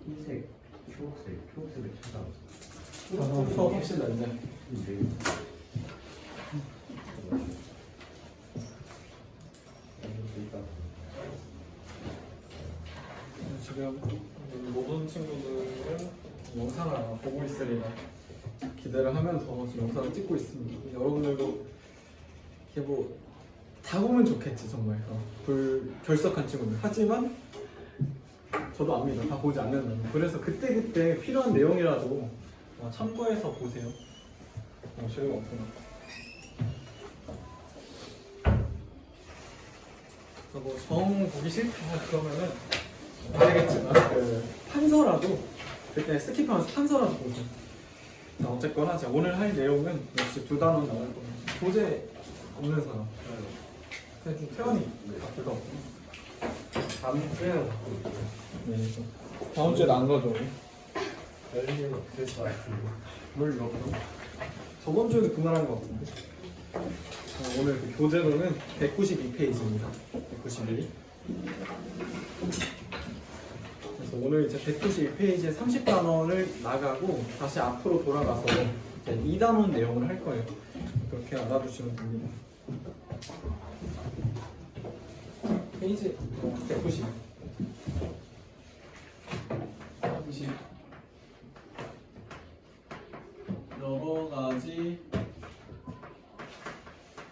흰색, 초록색을 찾아. 초록부터 합시다 이제. 지금 모든 친구들은 영상을 아마 보고 있으리라 기대를 하면서 지금 영상을 찍고 있습니다. 여러분들도 이게 뭐 다 보면 좋겠지 정말 불결석한 친구들. 하지만 저도 압니다. 다 보지 않는다는. 그래서 그때그때 필요한 내용이라도 참고해서 보세요. 재미가 없구나. 뭐 정 보기 싫다 그러면은 알겠지만 그 판서라도 그때 스킵하면서 판서라도 보세요. 어쨌거나 제가 오늘 할 내용은 역시 두 단원 나올 거예요. 교재 없는 사람. 근데 좀 태연이 바쁘다. 다음 주에는 갖고 있어요. 네. 다음 주에 안 가죠. 열리는 없을 것 같은데. 뭘 넣어? 저번 주에도 그만한 것 같은데. 오늘 그 교재로는 192페이지입니다. 192. 그래서 오늘 이제 192페이지에 30단원을 나가고 다시 앞으로 돌아가서 2단원 내용을 할 거예요. 그렇게 알아두시면 됩니다. 페이지 190. 20. 여러 가지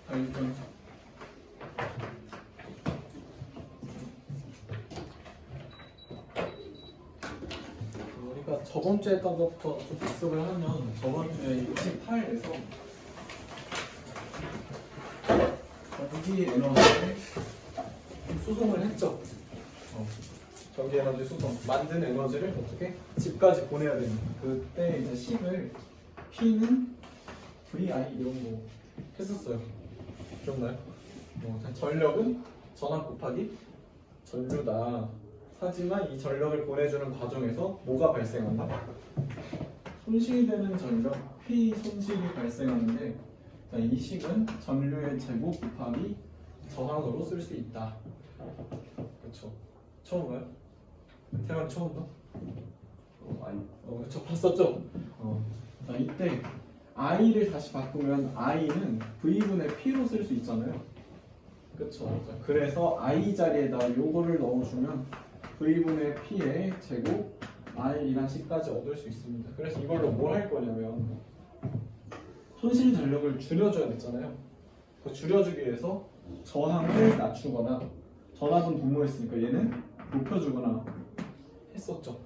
발전. 우리가 저번 주에 했던 것부터 좀 복습을 하면 저번 주에 68에서 전기 에너지를 수송을 했죠. 전기 에너지 수송, 만든 에너지를 어떻게 집까지 보내야 됩니다. 그때 이제 식을 P는 VI 이런 거 했었어요. 기억나요? 전력은 전압 곱하기 전류다. 하지만 이 전력을 보내주는 과정에서 뭐가 발생한다? 손실이 되는 전력 P 손실이 발생하는데 이 식은 전류의 제곱 곱하기 저항으로 쓸 수 있다. 그렇죠? 처음 봐요? 태양 처음 봐? 아니. 그렇죠. 봤었죠? 자, 이때 I를 다시 바꾸면 I는 V분의 P로 쓸 수 있잖아요. 그렇죠. 그래서 I 자리에다 요거를 넣어주면 V분의 P의 제곱 I란 식까지 얻을 수 있습니다. 그래서 이걸로 뭘 할 거냐면 손실 전력을 줄여줘야 됐잖아요. 그 줄여주기 위해서 저항을 낮추거나 전압은 분모했으니까 얘는 높여주거나 했었죠.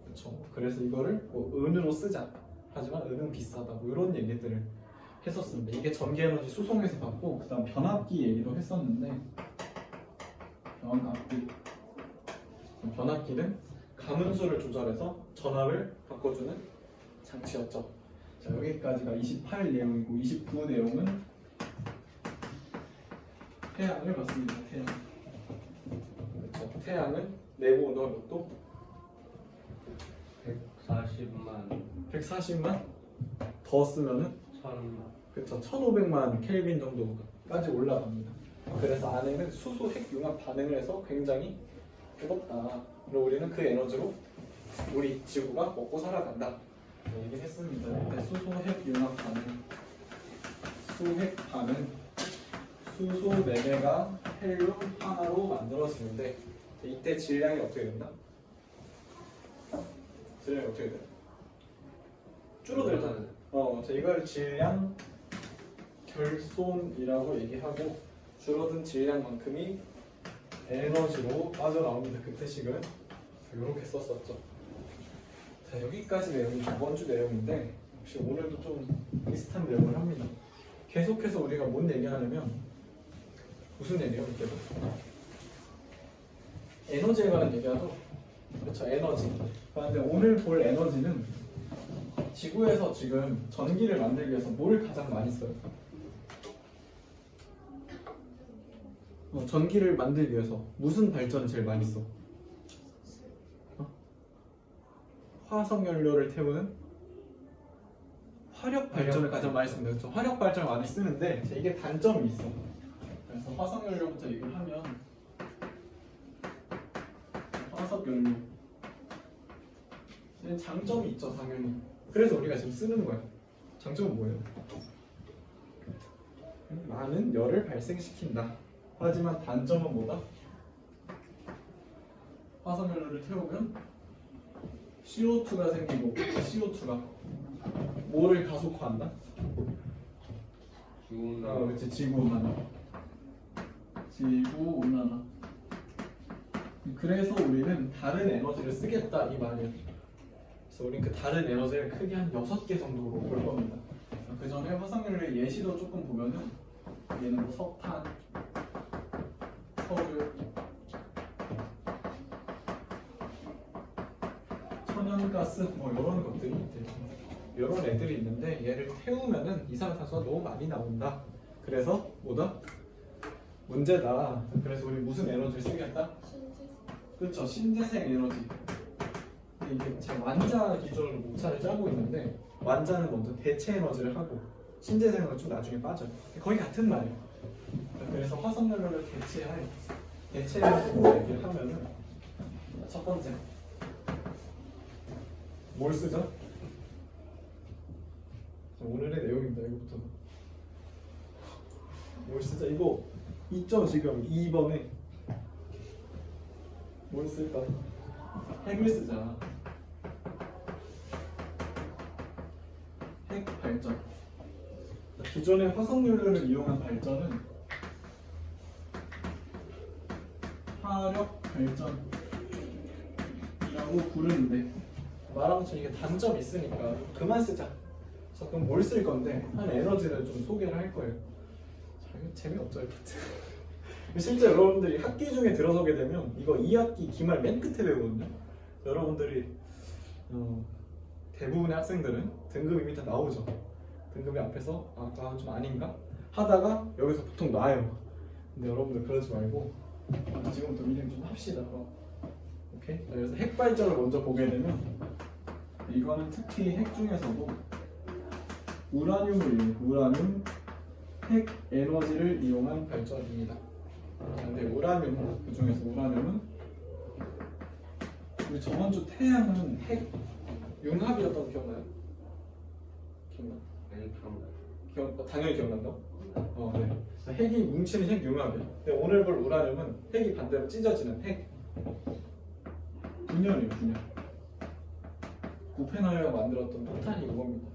그렇죠. 그래서 이거를 뭐 은으로 쓰자. 하지만 은은 비싸다. 뭐 이런 얘기들을 했었습니다. 이게 전기에너지 수송에서 받고 그다음 변압기 얘기도 했었는데 변압기는 가문수를 조절해서 전압을 바꿔주는 장치였죠. 자, 여기까지가 28 내용이고 29 내용은 태양을 봤습니다. 태양. 그렇죠. 태양은 내부 온도가 몇 도? 140만 140만? 더 쓰면은? 1000만. 그쵸. 1500만 켈빈 정도까지 올라갑니다. 그래서 안에는 수소 핵 융합 반응을 해서 굉장히 뜨겁다. 그리고 우리는 그 에너지로 우리 지구가 먹고 살아간다. 얘기를 했습니다. 일단 수소 핵 융합 반응, 수핵 반응, 수소 4개가 헬륨 하나로 만들어지는데 이때 질량이 어떻게 된다? 질량이 어떻게 돼요? 줄어들잖아요. 자, 이걸 질량 결손이라고 얘기하고 줄어든 질량만큼이 에너지로 빠져나옵니다. 그 태식은 이렇게 썼었죠. 자, 여기까지 내용이 저번 주 내용인데 역시 오늘도 좀 비슷한 내용을 합니다. 계속해서 우리가 뭔 얘기하냐면 무슨 얘기예요? 이게 에너지에 관한 얘기하죠. 그렇죠, 에너지. 그런데 오늘 볼 에너지는 지구에서 지금 전기를 만들기 위해서 뭘 가장 많이 써요? 전기를 만들기 위해서 무슨 발전을 제일 많이 써? 화석 연료를 태우는 화력 발전을 가장 많이 씁니다. 그렇죠? 화력 발전을 많이 쓰는데 이게 단점이 있어. 그래서 화석 연료부터 얘기를 하면 화석 연료 장점이 있죠, 당연히. 그래서 우리가 지금 쓰는 거야. 장점은 뭐예요? 많은 열을 발생시킨다. 하지만 단점은 뭐다? 화석연료를 태우면 CO2가 생기고, CO2가 뭐를 가속화한다? 지구온난화. 그렇지, 지구온난화. 지구온난화. 그래서 우리는 다른 에너지를 쓰겠다 이 말이에요. 그래서 우리는 그 다른 에너지를 크게 한 6개 정도로 볼 겁니다. 그 전에 화석연료의 예시도 조금 보면은 얘는 뭐 석탄, 석유, 천연가스 뭐 이런 것들이 있대요. 이런 애들이 있는데 얘를 태우면은 이산화탄소가 너무 많이 나온다. 그래서 뭐다? 문제다. 그래서 우리 무슨 에너지를 쓰겠다? 그렇죠. 신재생 에너지. 이게 제 완자 기준으로 목차를 짜고 있는데 완자는 먼저 대체 에너지를 하고 신재생은 좀 나중에 빠져요. 거의 같은 말이에요. 그래서 화석연료를 대체할 대체 에너지를 얘기를 하면은 첫 번째 뭘 쓰죠? 오늘의 내용입니다. 이거부터 뭘 쓰죠? 이거 있죠 지금 2번에 뭘 쓸까? 핵을 쓰자. 핵 발전. 기존의 화석연료를 이용한 발전은 화력 발전이라고 부르는데 말한 것처럼 이게 단점이 있으니까 그만 쓰자. 그래서 그럼 뭘 쓸 건데 한 에너지를 좀 소개를 할 거예요. 자, 이거 재미없죠 이 파트. 실제 여러분들이 학기 중에 들어서게 되면 이거 2학기 기말 맨 끝에 배우거든요. 여러분들이 대부분의 학생들은 등급 이미 다 나오죠. 등급이 앞에서 아까 좀 아닌가? 하다가 여기서 보통 놔요. 근데 여러분들 그러지 말고 지금부터 미리 좀 합시다. 오케이? 자, 그래서 핵 발전을 먼저 보게 되면 이거는 특히 핵 중에서도 우라늄 핵 에너지를 이용한 발전입니다. 근데 우라늄 그 중에서 우라늄은 우리 저번 주 태양은 핵 융합이었던 거 기억나요? 기억나? 당연히 기억난다. 네. 핵이 뭉치는 핵 융합이에요. 근데 오늘 볼 우라늄은 핵이 반대로 찢어지는 핵 분열이에요. 분열. 오펜하이어가 만들었던 포탄이 이겁니다.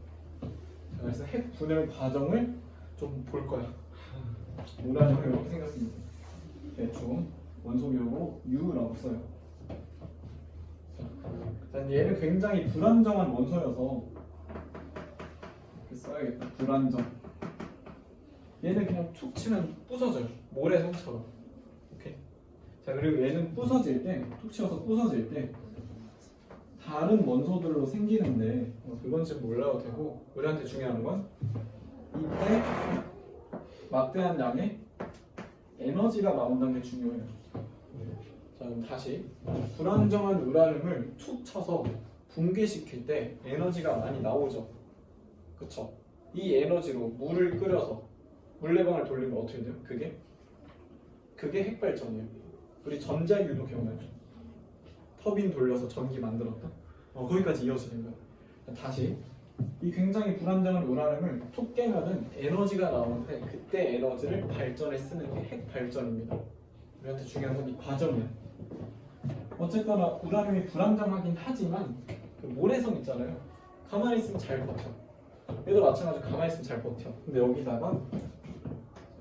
그래서 핵 분열 과정을 좀 볼 거야. 우라늄을 이렇게 생겼습니다. 대충 원소기호로 U라고 써요. 자, 얘는 굉장히 불안정한 원소여서 이렇게 써야겠다. 불안정. 얘는 그냥 툭 치면 부서져요. 모래성처럼. 오케이. 자, 그리고 얘는 부서질 때, 툭 치어서 부서질 때 다른 원소들로 생기는데 그건 지금 몰라도 되고 우리한테 중요한 건 이때 막대한 양의 에너지가 나온다는 게 중요해요. 자, 그럼 다시 불안정한 우라늄을 툭 쳐서 붕괴시킬 때 에너지가 많이 나오죠. 그쵸? 이 에너지로 물을 끓여서 물레방을 돌리면 어떻게 돼요? 그게 핵발전이에요. 우리 전자기유도 기억나죠? 터빈 돌려서 전기 만들었다. 거기까지 이어지는 거야. 다시 이 굉장히 불안정한 우라늄을 톡 깨면은 에너지가 나오는데 그때 에너지를 발전에 쓰는 게 핵발전입니다. 우리한테 중요한 건 이 과정이야. 어쨌거나 우라늄이 불안정하긴 하지만 그 모래성 있잖아요. 가만히 있으면 잘 버텨. 얘도 마찬가지로 가만히 있으면 잘 버텨. 근데 여기다가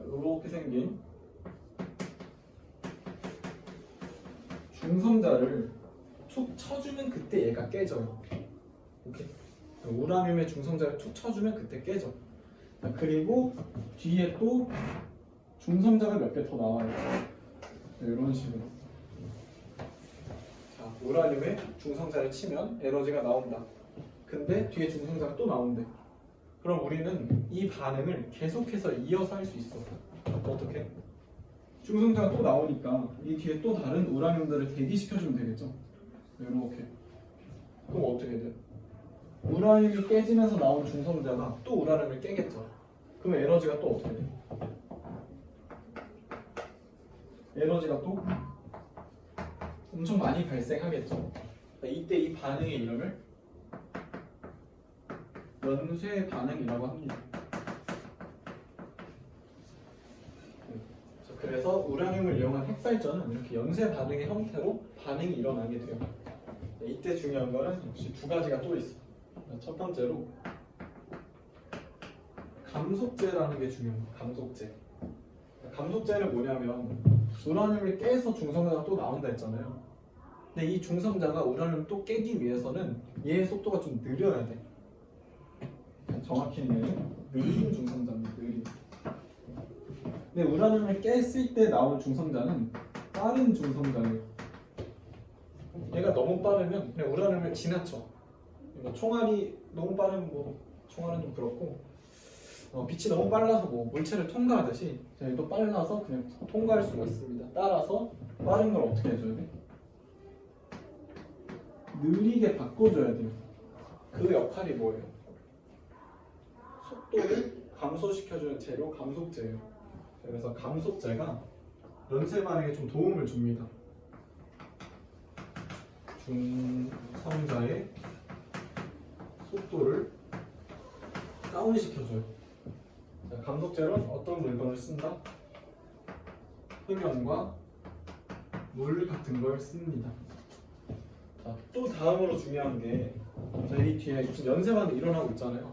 이렇게 생긴 중성자를 툭 쳐주면 그때 얘가 깨져요. 오케이? 우라늄의 중성자를 툭 쳐주면 그때 깨져. 그리고 뒤에 또 중성자가 몇 개 더 나와요. 이런 식으로. 자, 우라늄에 중성자를 치면 에너지가 나온다. 근데 뒤에 중성자가 또 나온대. 그럼 우리는 이 반응을 계속해서 이어서 할 수 있어. 어떻게? 중성자가 또 나오니까 이 뒤에 또 다른 우라늄들을 대기시켜주면 되겠죠. 이렇게. 그럼 어떻게 돼? 우라늄이 깨지면서 나온 중성자가 또 우라늄을 깨겠죠. 그럼 에너지가 또 어떻게 돼? 에너지가 또 엄청 많이 발생하겠죠. 이때 이 반응의 이름을 연쇄 반응이라고 합니다. 그래서 우라늄을 이용한 핵발전은 이렇게 연쇄 반응의 형태로 반응이 일어나게 돼요. 이때 중요한 거는 역시 두 가지가 또 있어. 첫 번째로 감속제라는 게 중요합니다. 감속제. 감속제는 뭐냐면 우라늄을 깨서 중성자가 또 나온다 했잖아요. 근데 이 중성자가 우라늄을 또 깨기 위해서는 얘의 속도가 좀 느려야 돼. 정확히는 느린 중성자입니다. 느린. 근데 우라늄을 깼을 때 나올 중성자는 빠른 중성자예요. 얘가 너무 빠르면 그냥 우라늄을 지나쳐. 그러니까 총알이 너무 빠르면 뭐 총알은 좀 그렇고 빛이 너무 빨라서 뭐 물체를 통과하듯이 얘도 빨라서 그냥 통과할 수가 있습니다. 따라서 빠른 걸 어떻게 해줘야 돼? 느리게 바꿔줘야 돼요. 그 역할이 뭐예요? 속도를 감소시켜주는 재료 감속제예요. 그래서 감속제가 연쇄 반응에 좀 도움을 줍니다. 중성자의 속도를 다운시켜줘요. 감속제로는 어떤 물건을 쓴다? 흡연과 물 같은 걸 씁니다. 자, 또 다음으로 중요한 게 이 뒤에 지금 연쇄 반응이 일어나고 있잖아요.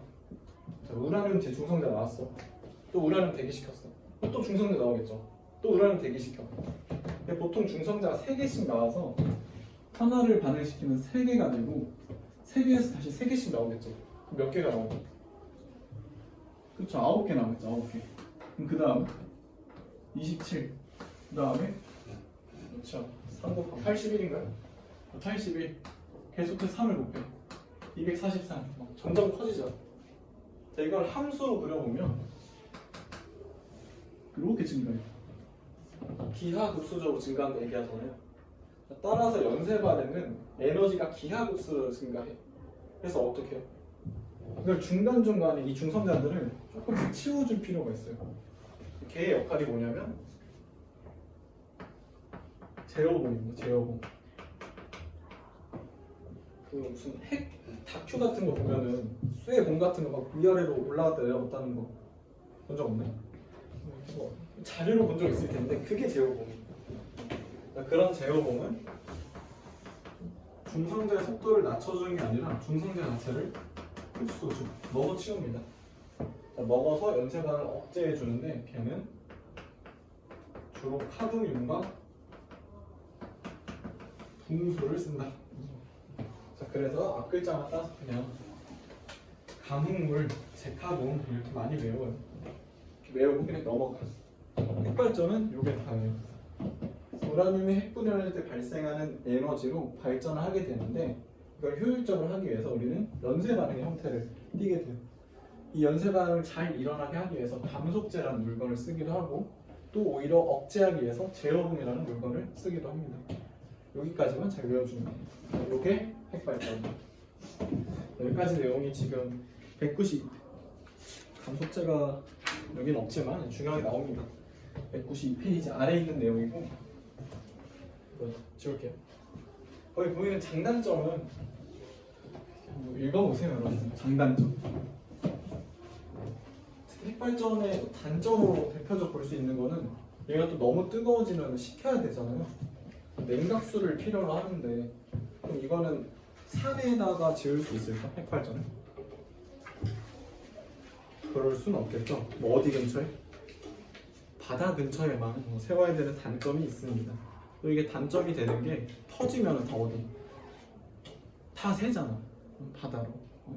자, 우라늄 재중성자 나왔어. 또 우라늄 대기시켰어. 또 중성자 나오겠죠. 또 우라늄 대기시켜. 근데 보통 중성자가 3개씩 나와서 하나를 반응시키면 3개가 되고 3개에서 다시 3개씩 나오겠죠. 그럼 몇 개가 나오죠? 그쵸, 9개 나오겠죠. 9개. 그럼 그 다음 27. 그 다음에 그렇죠. 3 곱하기 81인가요? 81. 계속해서 3을 곱해. 243. 점점 커지죠. 자, 이걸 함수로 그려보면 이렇게 증가해요. 기하급수적으로 증가한다 얘기하잖아요. 따라서 연쇄 반응은 에너지가 기하급수로 증가해. 그래서 어떻게 해요? 이걸 중간중간에 이 중성자들을 조금씩 치워줄 필요가 있어요. 걔의 역할이 뭐냐면 제어봉입니다. 제어봉. 그 무슨 핵 다큐 같은 거 보면은 쇠봉 같은 거 막 위아래로 올라갔다 내려갔다는 거 본 적 없나요? 자료로 본 적 있을 텐데 그게 제어봉이에요. 그런 제어봉은 중성자의 속도를 낮춰주는 게 아니라 중성자 자체를 흡수, 먹어 치웁니다. 먹어서 연쇄 반응을 억제해 주는데 걔는 주로 카드뮴과 붕수를 쓴다. 자, 그래서 앞글자만 따서 그냥 감흥물, 제카봉 이렇게 많이 외워요. 이렇게 외우고 그냥 넘어가. 핵발전은 요게 다예요. 우라늄이 핵분열할 때 발생하는 에너지로 발전을 하게 되는데 이걸 효율적으로 하기 위해서 우리는 연쇄 반응의 형태를 띠게 돼요. 이 연쇄 반응을 잘 일어나게 하기 위해서 감속제라는 물건을 쓰기도 하고 또 오히려 억제하기 위해서 제어봉이라는 물건을 쓰기도 합니다. 여기까지만 잘 외워주면 돼요. 이게 핵발전. 여기까지 내용이 지금 190. 감속제가 여기는 없지만 중요하게 나옵니다. 192페이지 아래에 있는 내용이고 이거 지울게요. 거기 보이는 장단점은 읽어보세요 여러분. 장단점. 특히 핵발전의 단점으로 대표적으로 볼 수 있는 거는 얘가 또 너무 뜨거워지면 식혀야 되잖아요. 냉각수를 필요로 하는데 그럼 이거는 산에다가 지을 수 있을까? 핵발전을? 그럴 수는 없겠죠. 뭐 어디 근처에? 바다 근처에만 세워야 되는 단점이 있습니다. 또 이게 단점이 되는 게 터지면 다 어디? 다 새잖아. 바다로.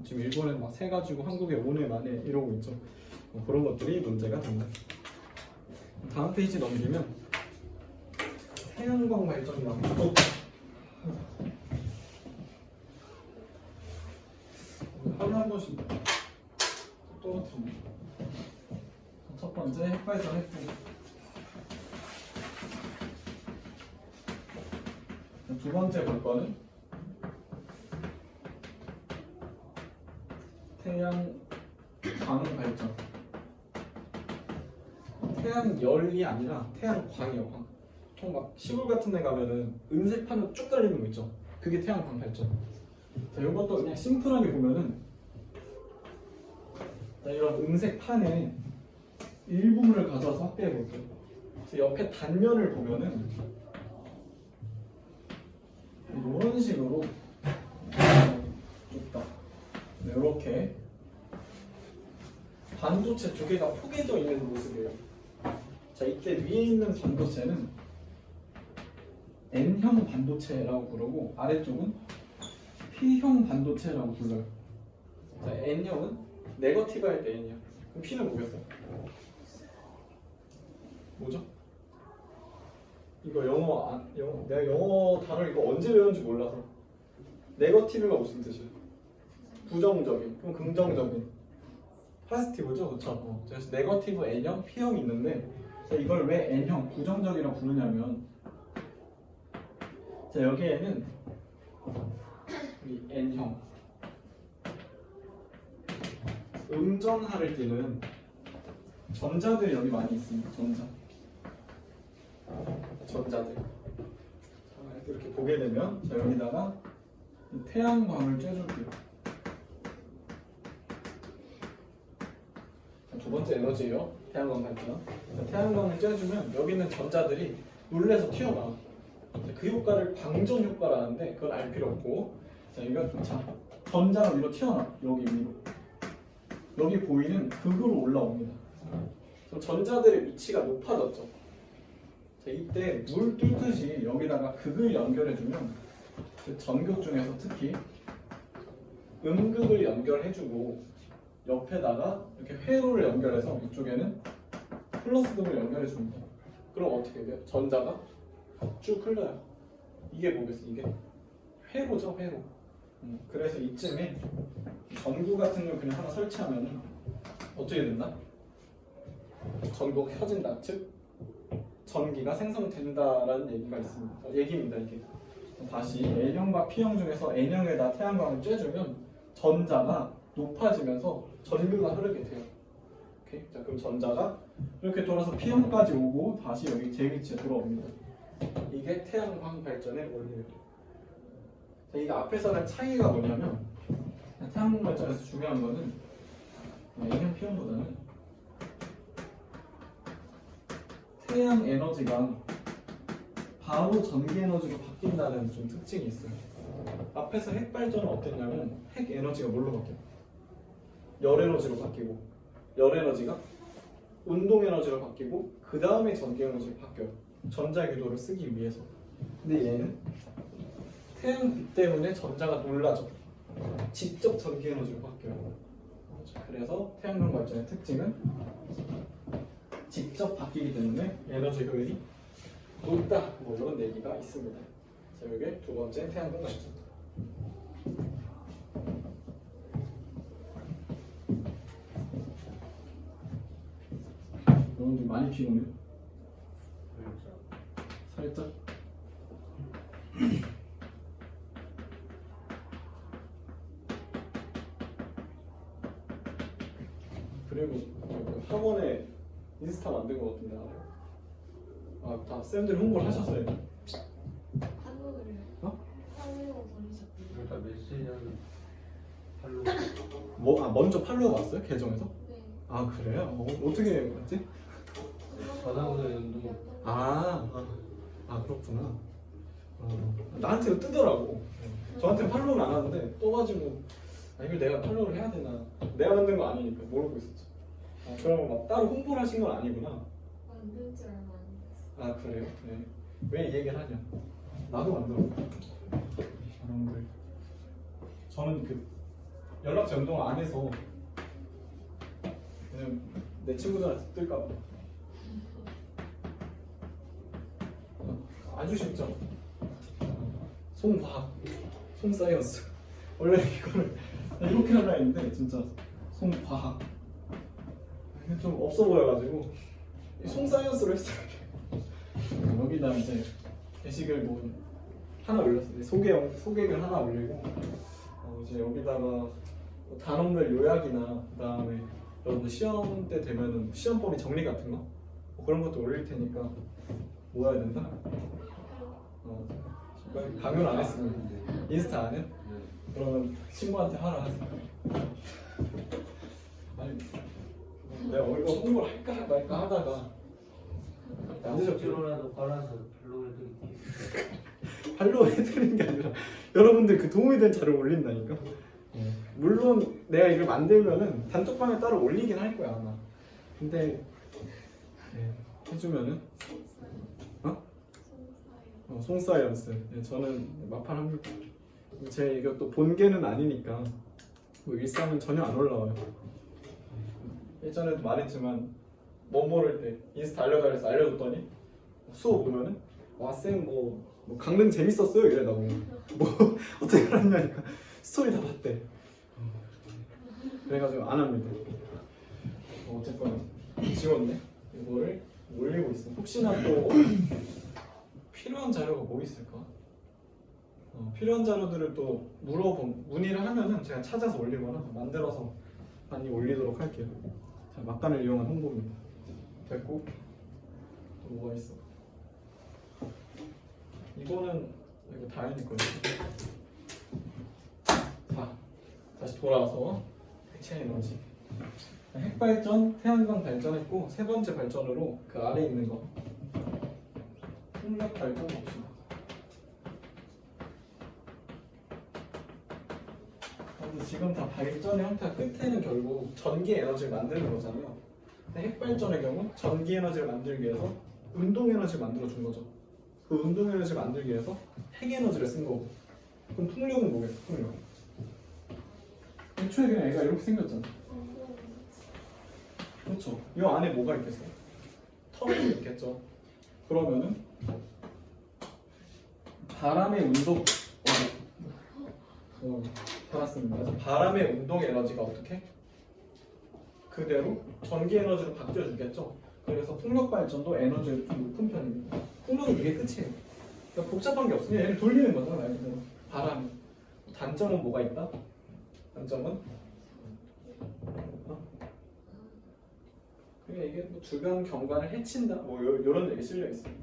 지금 일본에 막 새가지고 한국에 5년 만에 이러고 있죠. 그런 것들이 문제가 된다. 다음 페이지 넘기면 태양광 발전이라고 하루에 한 번씩 떨어뜨립니다. 첫 번째 핵발전 했고 두 번째 볼 거는 태양광 발전. 태양열이 아니라 태양광이요. 광. 보통 막 시골 같은 데 가면은 은색 판으로 쭉 달리는 거 있죠. 그게 태양광 발전. 자, 이것도 그냥 심플하게 보면은 자, 이런 음색 판에 일부분을 가져와서 확대해 볼게요. 옆에 단면을 보면은 이런 식으로 좁다. 네, 이렇게 반도체 두 개가 포개져 있는 모습이에요. 자, 이때 위에 있는 반도체는 N형 반도체라고 부르고 아래쪽은 P형 반도체라고 불러요. 자, N형은 네거티브 할 때 N형. 그럼 P는 뭐겠어요? 뭐죠? 이거 영어 내가 영어 단어 이거 언제 배웠는지 몰라서. 네거티브가 무슨 뜻이에요? 부정적인, 그럼 긍정적인. 포지티브죠, 그렇죠? 그래서 네거티브 N형, P형이 있는데 자, 이걸 왜 N형, 부정적이라고 부르냐면 자, 여기에는 이 N형 음전하를 띠는 전자들이 여기 많이 있습니다. 전자들. 자, 이렇게 보게 되면 자, 여기다가 태양광을 쬐줄게요. 두 번째 에너지예요. 태양광 발전. 태양광을 쬐주면 여기 있는 전자들이 놀래서 튀어나와. 그 효과를 방전 효과라는데 그건 알 필요 없고. 자, 이거 자, 전자가 위로 튀어나와. 여기 위로. 여기 보이는 극으로 올라옵니다. 그럼 전자들의 위치가 높아졌죠. 자, 이때 물 뚫듯이 여기다가 극을 연결해주면 그 전극 중에서 특히 음극을 연결해주고 옆에다가 이렇게 회로를 연결해서 이쪽에는 플러스 극을 연결해줍니다. 그럼 어떻게 돼요? 전자가 쭉 흘러요. 이게 뭐겠어? 이게 회로죠, 회로. 그래서 이쯤에 전구 같은 걸 그냥 하나 설치하면 어떻게 된다? 전구가 켜진다. 즉 전기가 생성된다라는 얘기가 있습니다. 얘기입니다, 이게. 다시 N형과 P형 중에서 N형에다 태양광을 쬐주면 전자가 높아지면서 전류가 흐르게 돼요. 오케이? 자, 그럼 전자가 이렇게 돌아서 P형까지 오고 다시 여기 제 위치에 돌아옵니다. 이게 태양광 발전의 원리예요. 자, 이게 앞에서는 차이가 뭐냐면 태양광 발전에서 중요한 거는 N형 P형보다는 태양 에너지가 바로 전기 에너지로 바뀐다는 좀 특징이 있어요. 앞에서 핵 발전은 어땠냐면 핵 에너지가 뭘로 바뀌어요? 열 에너지로 바뀌고 열 에너지가 운동 에너지로 바뀌고 그 다음에 전기 에너지로 바뀌어요. 전자기도를 쓰기 위해서. 근데 얘는 태양빛 때문에 전자가 놀라죠. 직접 전기 에너지로 바뀌어요. 그래서 태양광 발전의 특징은 직접 바뀌기 때문에 에너지 효율이 높다. 뭐 이런 얘기가 있습니다. 자, 이게 두 번째 태양광 발전. 여러분들 많이 피곤해요? 살짝. 그리고 학원에 인스타 만든 거 같은데 알아요? 아, 다 쌤들이 홍보를 하셨어요. 한국을 어? 팔로우 보내셨대요. 그러니까 메시지는 팔로 먼저 팔로우 왔어요? 계정에서? 네. 아, 그래요? 어떻게 봤지? 전화번호 연동. 그렇구나. 나한테 뜨더라고. 저한테 팔로우는 안 하는데 떠가지고 이걸 내가 팔로우를 해야 되나? 내가 만든 거 아니니까 모르고 있었죠. 그러면 막 따로 홍보를 하신 건 아니구나. 만든 지 얼마 안 됐어요. 그래요? 네. 왜 이 얘기를 하냐? 나도 만들었고. 여러분들, 저는 그 연락처 연동 안 해서 그냥 내 친구들한테 뜰까 봐. 아주 쉽죠? 송과학, 송사이언스. 원래 이거를 이렇게 하려 했는데 진짜 송과학. 이게 좀 없어 보여가지고 송사이언스로 했어요. 여기다 이제 게시글 뭐 하나 올렸어요. 소개글 하나 올리고 이제 여기다가 뭐 단원별 요약이나 그다음에 여러분들 시험 때 되면은 시험범위 정리 같은 거 그런 것도 올릴 테니까 뭐 해야 된다? 강요는 안 했습니다. 인스타 안 해? 그러면 친구한테 하라 하세요. 아니 내가 이거 홍보를 할까 말까 하다가 억지로라도 걸어서 팔로우 해드릴게요. 발로 해드리는 게 아니라 여러분들 그 도움이 되는 자료를 올린다니까. 물론 내가 이걸 만들면은 단톡방에 따로 올리긴 할 거야 아마. 근데 해주면은 송사이언스. 저는 마팔합니다. 제 이것도 본계는 아니니까 뭐 일상은 전혀 안 올라와요. 예전에도 말했지만 뭐 모를 때 인스타 알려달래서 알려줬더니 수업 보면은 와쌤 뭐 강릉 재밌었어요 이래다고 뭐 어떻게 알았냐니까 스토리 다 봤대. 그래가지고 안 합니다. 어쨌건 지웠네. 이거를 올리고 있어. 혹시나 또 필요한 자료가 뭐 있을까? 필요한 자료들을 또 문의를 하면은 제가 찾아서 올리거나 만들어서 많이 올리도록 할게요. 자, 막간을 이용한 홍보입니다. 됐고 또 뭐가 있어? 이거는 이거 다현이 거예요. 자, 다시 돌아와서 핵체 에너지. 핵발전, 태양광 발전했고 세 번째 발전으로 그 아래 있는 거 풍력 발전 봅시다. 근데 지금 다 발전의 형태가 끝에는 결국 전기 에너지를 만드는 거잖아요. 근데 핵발전의 경우 전기 에너지를 만들기 위해서 운동 에너지를 만들어 준 거죠. 그 운동 에너지를 만들기 위해서 핵 에너지를 쓴 거고. 그럼 풍력은 뭐겠어? 풍력. 애초에 그냥 애가 이렇게 생겼잖아. 그렇죠. 이 안에 뭐가 있겠어? 터널이 있겠죠. 그러면은 바람의 운동 받았습니다. 바람의 운동 에너지가 어떻게? 그대로 전기 에너지로 바뀌어주겠죠. 그래서 풍력 발전도 에너지가 좀 높은 편입니다. 풍력은 이게 끝이에요. 그러니까 복잡한 게 없으면 얘를 돌리는 거잖아, 말 그대로. 바람. 단점은 뭐가 있다? 단점은 그러니까 이게 뭐 주변 경관을 해친다, 뭐 이런 얘기 실려 있어요.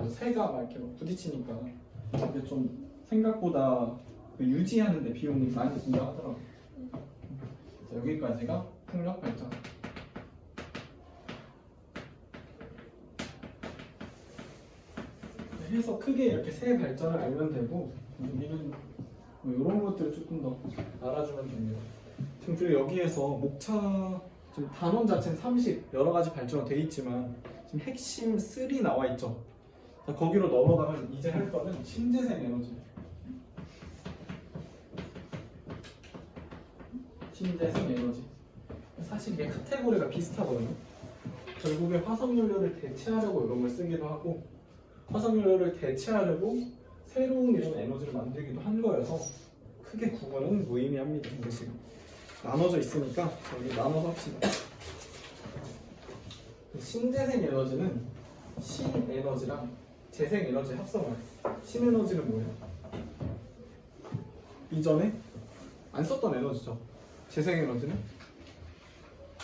새가 막 이렇게 막 부딪히니까 이게 좀 생각보다 그 유지하는데 비용이 많이 든다 하더라고요. 여기까지가 풍력 발전. 해서 크게 이렇게 세 발전을 알면 되고 여기는 뭐 이런 것들을 조금 더 알아주면 됩니다. 지금 그리고 여기에서 목차 지금 단원 자체는 30 여러 가지 발전이 돼 있지만 지금 핵심 3 나와 있죠. 자, 거기로 넘어가면 이제 할 거는 신재생 에너지. 신재생 에너지. 사실 이게 카테고리가 비슷하거든요. 결국에 화석연료를 대체하려고 이런 걸 쓰기도 하고 화석연료를 대체하려고 새로운 이런 에너지를 만들기도 한 거여서 크게 구분은 무의미합니다. 이게 지금 나눠져 있으니까 여기 나눠서 합시다. 신재생 에너지는 신에너지랑 재생에너지 합성을. 신에너지는 뭐예요? 이전에 안 썼던 에너지죠. 재생에너지는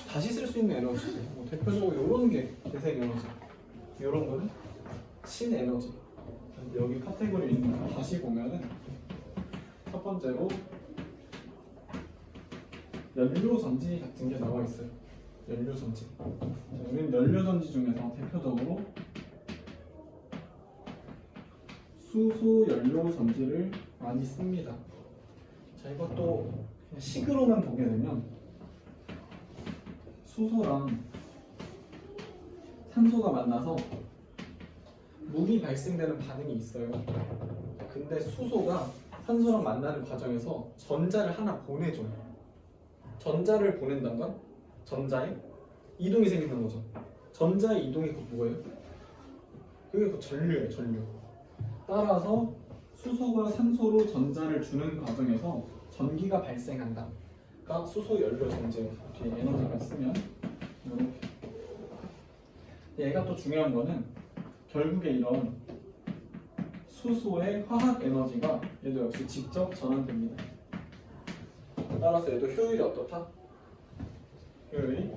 다시 쓸 수 있는 에너지죠. 뭐 대표적으로 이런 게 재생에너지, 이런 거는 신에너지. 여기 카테고리 있는 거 다시 보면은 첫 번째로 연료전지 같은 게 나와 있어요. 연료전지. 우리는 연료전지 중에서 대표적으로 수소 연료전지를 많이 씁니다. 자, 이것도 식으로만 보게 되면 수소랑 산소가 만나서 물이 발생되는 반응이 있어요. 근데 수소가 산소랑 만나는 과정에서 전자를 하나 보내줘요. 전자를 보낸다는 건 전자에 이동이 생긴다는 거죠. 전자의 이동이 그 뭐예요? 그게 그 전류예요, 전류. 따라서 수소가 산소로 전자를 주는 과정에서 전기가 발생한다. 그러니까 수소 연료 전지 뒤에 에너지가 있으면 이렇게. 얘가 또 중요한 거는 결국에 이런 수소의 화학 에너지가 얘도 역시 직접 전환됩니다. 따라서 얘도 효율이 어떻다? 효율이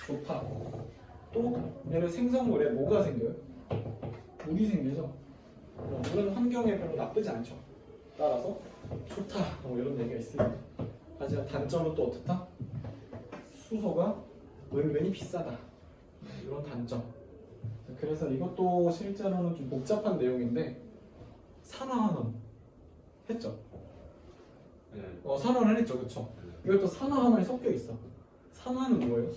좋다. 또 얘는 생성물에 뭐가 생겨요? 물이 생기죠. 물은 환경에 별로 나쁘지 않죠. 따라서 좋다. 뭐 이런 얘기가 있습니다. 하지만 단점은 또 어떻다? 수소가 은근히 비싸다. 이런 단점. 그래서 이것도 실제로는 좀 복잡한 내용인데 산화환원 했죠? 네. 산화환원 했죠, 그쵸? 이것도 산화환원이 섞여 있어. 산화는 뭐예요?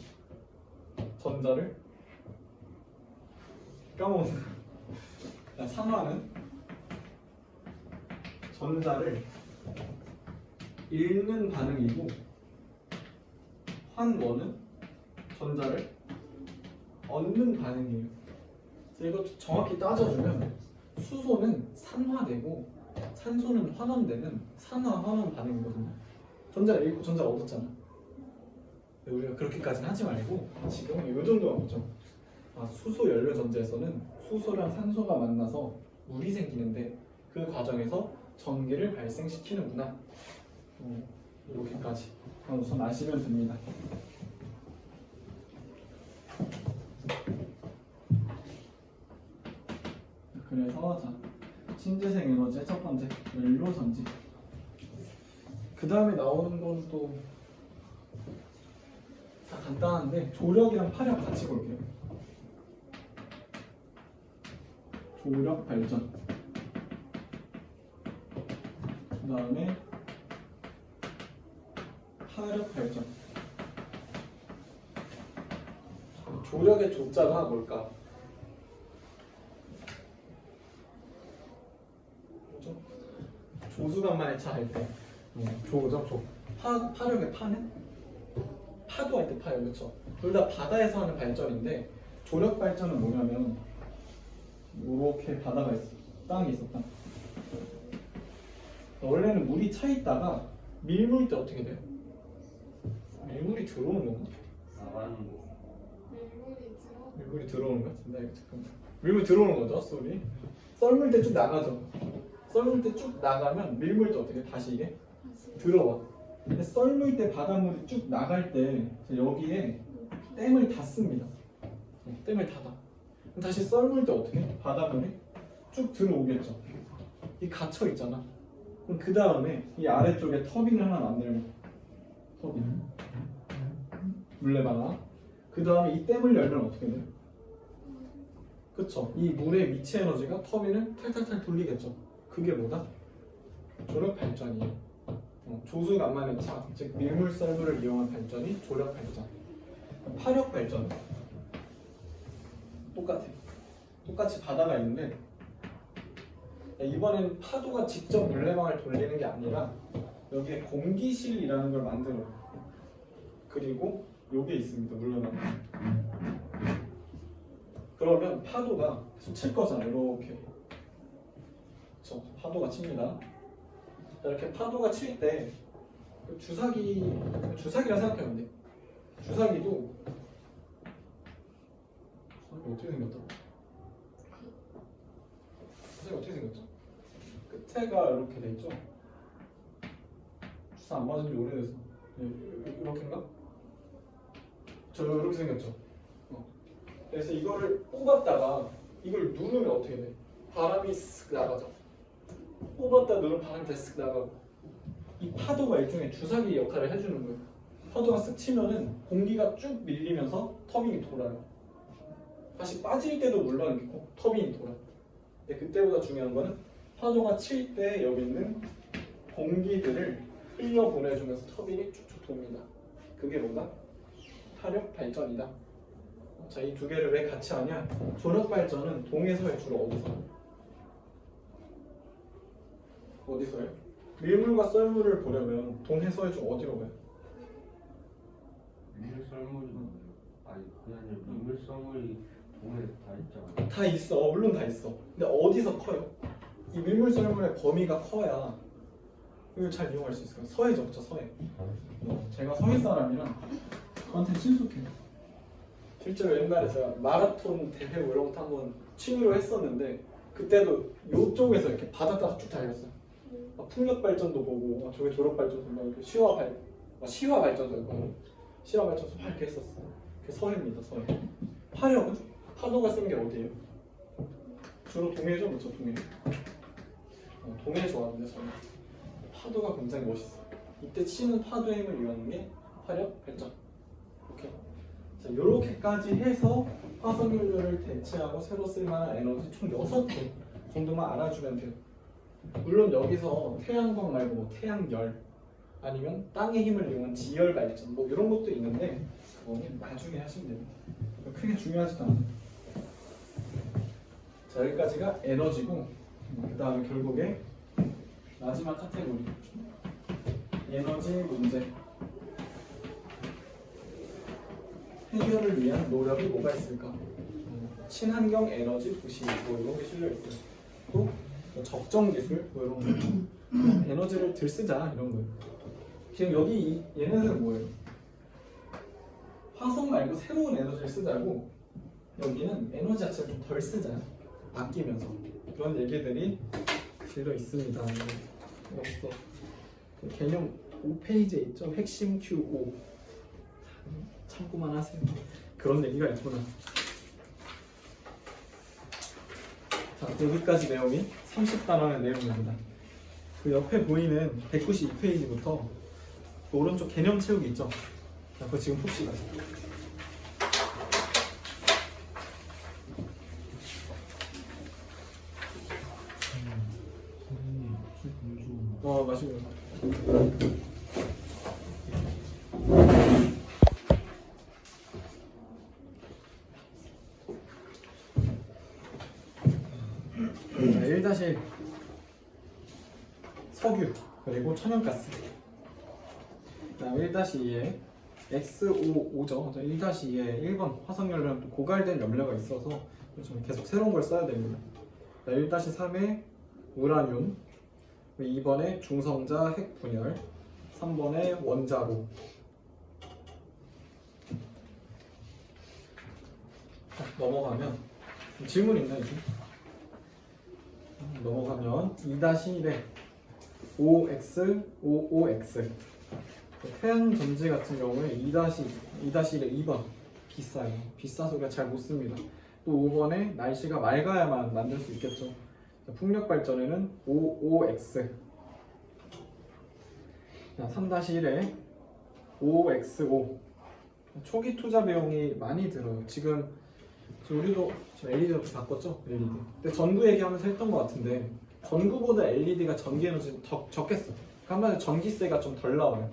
전자를 까먹었네. 산화는 전자를 읽는 반응이고 환원은 전자를 얻는 반응이에요. 그래서 이것도 정확히 따져주면 수소는 산화되고 산소는 환원되는 산화-환원 반응이거든요. 전자를 읽고 전자를 얻었잖아. 우리가 그렇게까지는 하지 말고 지금 이 정도만 보죠. 수소 연료 전자에서는 수소랑 산소가 만나서 물이 생기는데 그 과정에서 전기를 발생시키는구나. 이렇게까지 우선 아시면 됩니다. 그래서 자, 신재생 에너지의 첫 번째 연료 전지. 그 다음에 나오는 건 또 간단한데 조력이랑 파력 같이 볼게요. 조력 발전. 그 다음에 파력 발전. 조력의 조자가 뭘까? 뭐죠? 조수간만의 차 할 때 조죠, 조. 파력의 파는? 파도 할 때 파요, 그렇죠? 둘 다 바다에서 하는 발전인데 조력 발전은 뭐냐면 이렇게 바다가 있어, 땅이 있어, 땅. 원래는 물이 차 있다가 밀물 때 어떻게 돼요? 밀물이 들어오는 건가? 나가는 거. 밀물이 밀물이 들어오는 것 같은데 이거 잠깐만. 밀물 들어오는 거죠, 쏘리. 썰물 때 쭉 나가죠. 썰물 때 쭉 나가면 밀물 때 어떻게 다시 이게 다시 들어와. 근데 썰물 때 바닷물이 쭉 나갈 때 여기에 댐을 닫습니다. 댐을 닫아. 그럼 다시 썰물 때 어떻게? 바닷물이 쭉 들어오겠죠. 이 갇혀 있잖아. 그럼 그 다음에 이 아래쪽에 터빈을 하나 만들고, 터빈 물레방아. 그 다음에 이 댐을 열면 어떻게 돼요? 그쵸? 이 물의 미치 에너지가 터빈을 탈탈탈 돌리겠죠. 그게 뭐다? 조력 발전이에요. 조수간만의 차, 즉 밀물 썰물을 이용한 발전이 조력 발전. 파력 발전 똑같아. 똑같이 바다가 있는데 이번엔 파도가 직접 물레방을 돌리는 게 아니라 여기에 공기실이라는 걸 만들어요. 그리고 요게 있습니다, 물레방. 그러면 파도가 계속 칠 거잖아, 이렇게. 그쵸? 파도가 칩니다. 이렇게 파도가 칠 때 주사기라 생각하면 돼. 주사기도 어떻게 생겼다? 주사기 어떻게 생겼죠? 끝에가 이렇게 돼 있죠? 주사 안 맞은 지 오래돼서 이렇게인가? 저 이렇게 생겼죠? 그래서 이거를 뽑았다가 이걸 누르면 어떻게 돼? 바람이 쓱 나가죠. 뽑았다 누르면 바람이 다 쓱 나가고, 이 파도가 일종의 주사기 역할을 해주는 거예요. 파도가 쓱 치면은 공기가 쭉 밀리면서 터빈이 돌아요. 다시 빠질 때도 물론 터빈이 돌아요. 근데 그때보다 중요한 거는 파도가 칠 때 여기 있는 공기들을 흘려 보내주면서 터빈이 쭉쭉 돕니다. 그게 뭐다? 파력 발전이다. 자, 이 두 개를 왜 같이 하냐? 조력 발전은 동해서에 주로 어디서요? 밀물과 썰물을 보려면 동해서해 주 어디로 가요? 밀물썰물이 뭐예요? 아니 그게 아니라 밀물썰물이 동네 다 있잖아. 다 있어. 물론 다 있어. 근데 어디서 커요? 이 밀물 썰물의 범위가 커야 이걸 잘 이용할 수 있어요. 서해죠, 그쵸? 서해. 제가 서해 사람이라 저한테 친숙해요. 실제로 옛날에 제가 마라톤 대회 뭐 이런 것도 한번 취미로 했었는데 그때도 이쪽에서 이렇게 바다 따라 쭉 달렸어요. 풍력 발전도 보고 저게 조력 발전소 이렇게 시화 발전소였거든요. 시화 발전소 막 이렇게 했었어. 그게 서해입니다, 서해. 파력은 파도가 쓴 게 어디예요? 주로 동해죠, 그렇죠? 동해. 동해 좋아하는데 저는 파도가 굉장히 멋있어. 이때 치는 파도의 힘을 이용하는 게 파력 발전. 오케이. 자, 요렇게까지 해서 화석연료를 대체하고 새로 쓸만한 에너지 총 6개 정도만 알아주면 돼요. 물론 여기서 태양광 말고 뭐 태양열 아니면 땅의 힘을 이용한 지열 발전 뭐 이런 것도 있는데 그거는 나중에 하시면 됩니다. 크게 중요하지도 않아요. 자, 여기까지가 에너지고 그 다음에 결국에 마지막 카테고리 에너지 문제 해결을 위한 노력이 뭐가 있을까? 친환경 에너지 도시 뭐 이런 게 실려 있어요. 또 뭐 적정 기술 뭐 이런 거 에너지를 덜 쓰자 이런 거예요. 지금 여기 얘네들은 뭐예요? 화석 말고 새로운 에너지를 쓰자고 여기는 에너지 자체를 좀 덜 쓰자 아끼면서 그런 얘기들이 실려 있습니다. 여기서 그 개념 5페이지에 있죠. 핵심 Q5 참고만 하세요. 그런 얘기가 있구나. 자, 여기까지 내용이 30단원의 내용입니다. 그 옆에 보이는 192페이지부터 그 오른쪽 개념 채우기 있죠. 자, 그거 지금 풉시다. 마시고. 자, 1-1 석유 그리고 천연가스. 다음 1-2에 X55죠. 1-2에 1번 화석연료는 또 고갈된 염료가 있어서 좀 계속 새로운 걸 써야 됩니다. 1-3에 우라늄, 2번에 중성자 핵분열, 3번에 원자로. 넘어가면 질문 있나요? 넘어가면 2-1에 OX55X 태양 전지 같은 경우에 2-1에 2번 비싸요. 비싸서 잘 못 씁니다. 또 5번에 날씨가 맑아야만 만들 수 있겠죠. 풍력 발전에는 55X. 3-1에 OX5 초기 투자 비용이 많이 들어요. 지금 우리도 지금 LED로 바꿨죠? LED. 근데 전구 얘기하면서 했던 것 같은데 전구보다 LED가 전기 에너지는 적겠어. 한마디로 전기세가 좀 덜 나와요.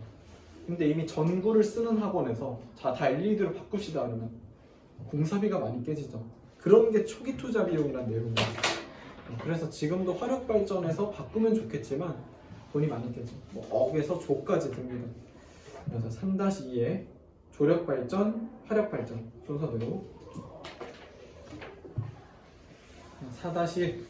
근데 이미 전구를 쓰는 학원에서 다 LED로 바꿉시다 하면 공사비가 많이 깨지죠. 그런 게 초기 투자 비용이란 내용이에요. 그래서 지금도 화력 발전에서 바꾸면 좋겠지만 돈이 많이 깨져. 뭐 억에서 조까지 듭니다. 그래서 3-2에 조력 발전, 화력 발전 순서대로 4-1의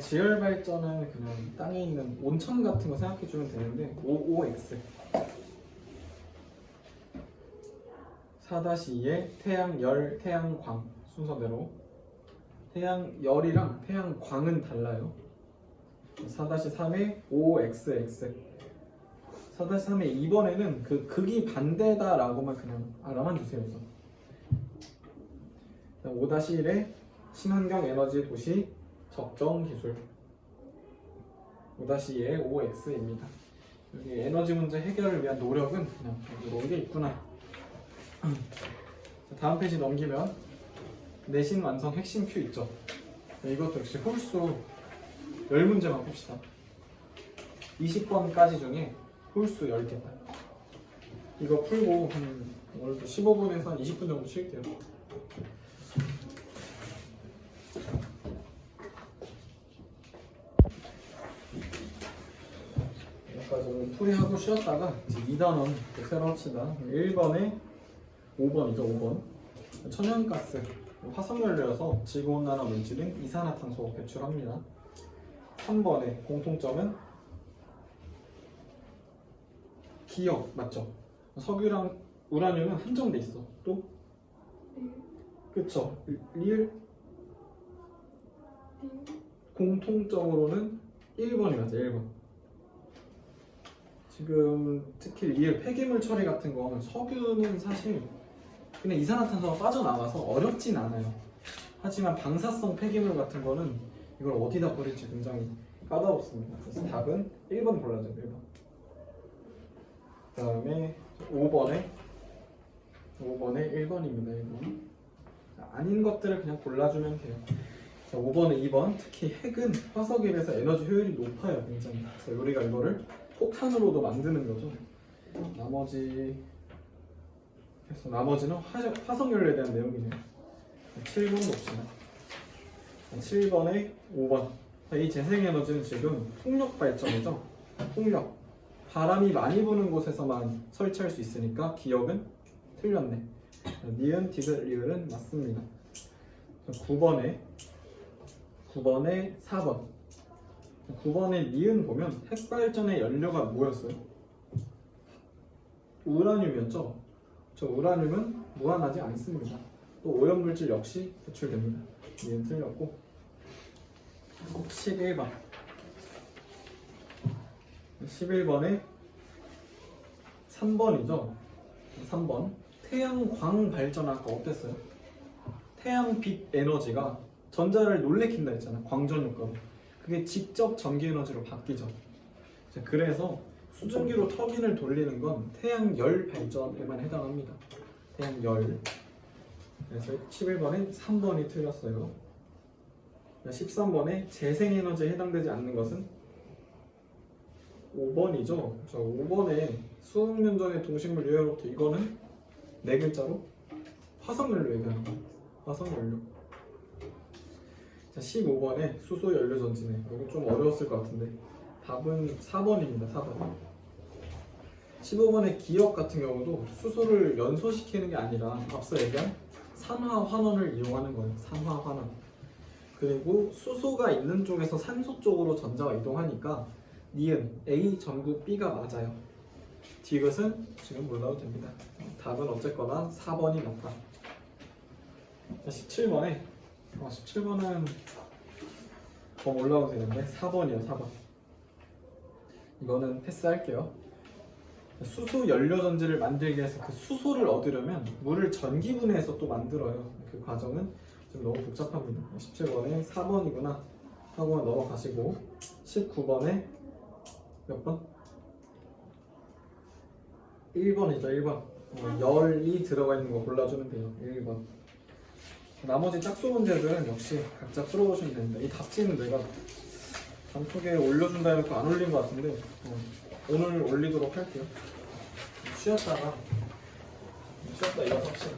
지열 발전은 그냥 땅에 있는 온천 같은 거 생각해 주면 되는데 55X. 4-2에 태양열, 태양광 순서대로 태양열이랑 태양광은 달라요. 4-3에 OXX. 4-3에 2번에는 그 극이 반대다라고만 그냥 알아만 주세요. 5-1에 친환경 에너지 도시 적정 기술. 5-2에 OX입니다. 여기 에너지 문제 해결을 위한 노력은 그냥 이런 게 있구나. 다음 페이지 넘기면 내신 완성 핵심 Q 있죠. 이것도 역시 홀수 10문제만 봅시다. 20번까지 중에 홀수 10개다. 이거 풀고 오늘도 15분에서 한 20분 정도 쉴게요. 여기까지 풀이하고 쉬었다가 이제 2단원 새로 합시다. 1번에 5번이죠. 5번 천연가스 화석연료여서 지구온난화 물질인 이산화탄소 배출합니다. 3번의 공통점은 기억 맞죠? 석유랑 우라늄은 한정돼 있어. 또 그쵸? 리을 공통적으로는 1번이 맞아. 1번. 지금 특히 리을 폐기물 처리 같은 거 석유는 사실 그냥 이산화탄소가 빠져나와서 어렵진 않아요. 하지만 방사성 폐기물 같은 거는 이걸 어디다 버릴지 굉장히 까다롭습니다. 그래서 답은 1번 골라줘요. 1번. 그 다음에 5번에 5번에 1번입니다. 1번. 자, 아닌 것들을 그냥 골라주면 돼요. 자, 5번에 2번. 특히 핵은 화석에 비해서 에너지 효율이 높아요. 굉장히. 그래서 우리가 이거를 폭탄으로도 만드는 거죠. 나머지는 화석 연료에 대한 내용이네요. 7번 봅시다. 7번에 5번. 이 재생에너지는 지금 풍력 발전이죠. 풍력. 바람이 많이 부는 곳에서만 설치할 수 있으니까 기억은 틀렸네. 니은, 디귿, 리을은 맞습니다. 9번에 4번. 9번에 니은 보면 핵발전의 연료가 뭐였어요? 우라늄이었죠. 저 우라늄은 무한하지 않습니다. 또 오염물질 역시 배출됩니다. 니은 틀렸고 11번에 3번이죠. 3번 태양광 발전 아까 어땠어요? 태양빛 에너지가 전자를 놀래킨다 했잖아. 광전 효과로. 그게 직접 전기 에너지로 바뀌죠. 자, 그래서 수증기로 터빈을 돌리는 건 태양열 발전에만 해당합니다. 태양열. 그래서 11번에 3번이 틀렸어요. 13번에 재생에너지에 해당되지 않는 것은 5번이죠. 저 5번에 수억 년 전에 동식물 유해로부터 이거는 네 글자로 화석연료 얘기하는 거예요. 화석연료. 자, 15번에 수소연료 전지네. 이거 좀 어려웠을 것 같은데 답은 4번입니다. 4번. 15번의 기억 같은 경우도 수소를 연소시키는 게 아니라 앞서 얘기한 산화환원을 이용하는 거예요. 산화환원. 그리고 수소가 있는 쪽에서 산소 쪽으로 전자가 이동하니까 니은 A 전구 B가 맞아요. 디귿은 지금 몰라도 됩니다. 답은 어쨌거나 4번이 맞다. 17번에 17번은 더 올라가도 되는데 4번이요. 4번. 이거는 패스할게요. 수소 연료 전지를 만들기 위해서 그 수소를 얻으려면 물을 전기분해해서 또 만들어요. 그 과정은 좀 너무 복잡합니다. 17번에 4번이구나 하고 넘어가시고 19번에 몇 번? 1번이죠. 1번. 열이 들어가 있는 거 골라주면 돼요. 1번. 나머지 짝수 문제들은 역시 각자 풀어보시면 됩니다. 이 답지는 내가 단톡에 올려준다 해놓고 안 올린 것 같은데 오늘 올리도록 할게요. 쉬었다 일어섭시다.